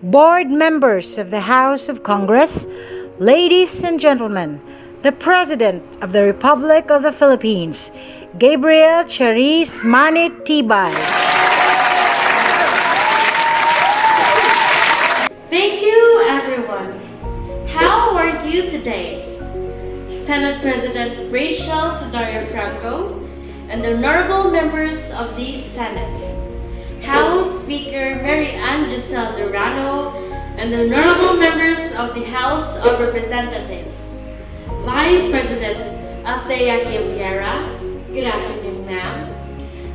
board members of the House of Congress, ladies and gentlemen, the President of the Republic of the Philippines, Gabrielle Charisse Tibay. Thank you, everyone. How are you today? Senate President Rachel Sadario Franco and the honorable members of the Senate, House Speaker Mary Ann Giselle Durano, and the honorable members of the House of Representatives, Vice President Althea Kim Viera, good afternoon, ma'am,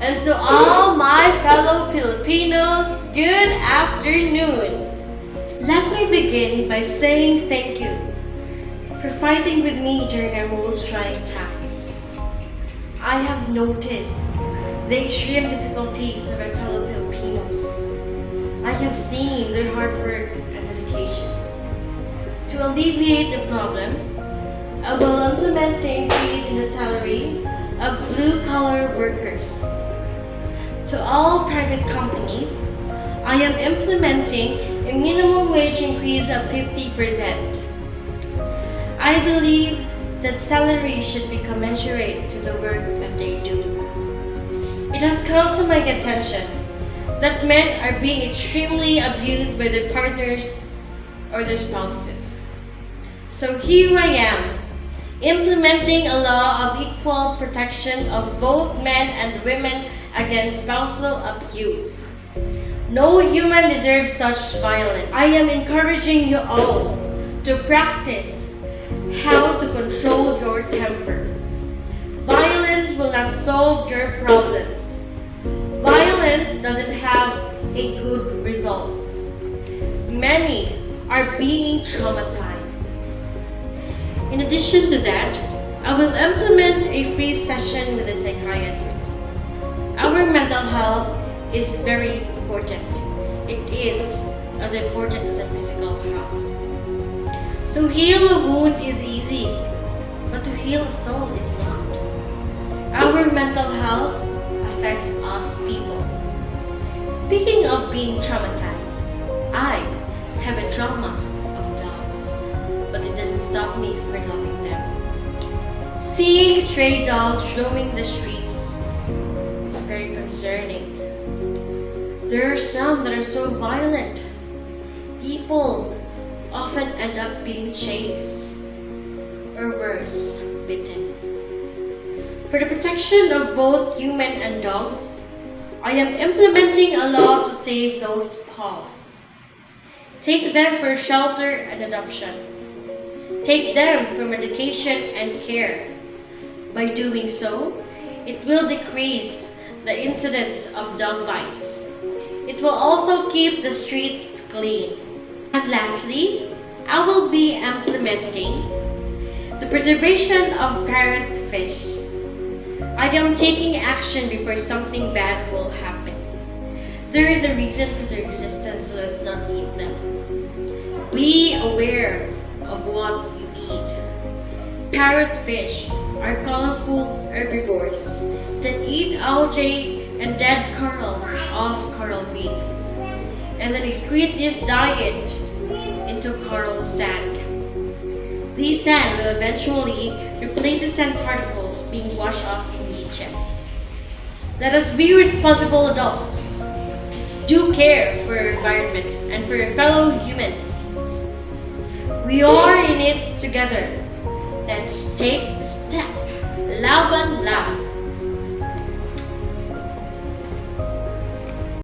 and to all my fellow Filipinos, good afternoon. Let me begin by saying thank you for fighting with me during our most trying times. I have noticed the extreme difficulties of our fellow Filipinos. I have seen their hard work and dedication. To alleviate the problem, I will implement the increase in the salary of blue-collar workers. To all private companies, I am implementing a minimum wage increase of 50%. I believe that salary should be commensurate to the work that they do. It has come to my attention that men are being extremely abused by their partners or their spouses. So here I am, implementing a law of equal protection of both men and women against spousal abuse. No human deserves such violence. I am encouraging you all to practice how to control your temper. Violence will not solve your problems. Violence doesn't have a good result. Many are being traumatized. In addition to that, I will implement a free session with a psychiatrist. Our mental health is very important. It is as important as a physical health. To heal a wound is easy, but to heal a soul is not. Our mental health affects us people. Speaking of being traumatized, I have a trauma of dogs, but it doesn't stop me from loving them. Seeing stray dogs roaming the streets is very concerning. There are some that are so violent. People often end up being chased, or worse, bitten. For the protection of both human and dogs, I am implementing a law to save those paws. Take them for shelter and adoption. Take them for medication and care. By doing so, it will decrease the incidence of dog bites. It will also keep the streets clean. And lastly, I will be implementing the preservation of parrot fish. I am taking action before something bad will happen. There is a reason for their existence, so let's not eat them. Be aware of what you eat. Parrotfish are colorful herbivores that eat algae and dead corals of coral reefs, and then excrete this diet into coral sand. These sand will eventually replace the sand particles being washed off in beaches. Let us be responsible adults. Do care for our environment and for your fellow humans. We are in it together. Let's take a step. Laban lang.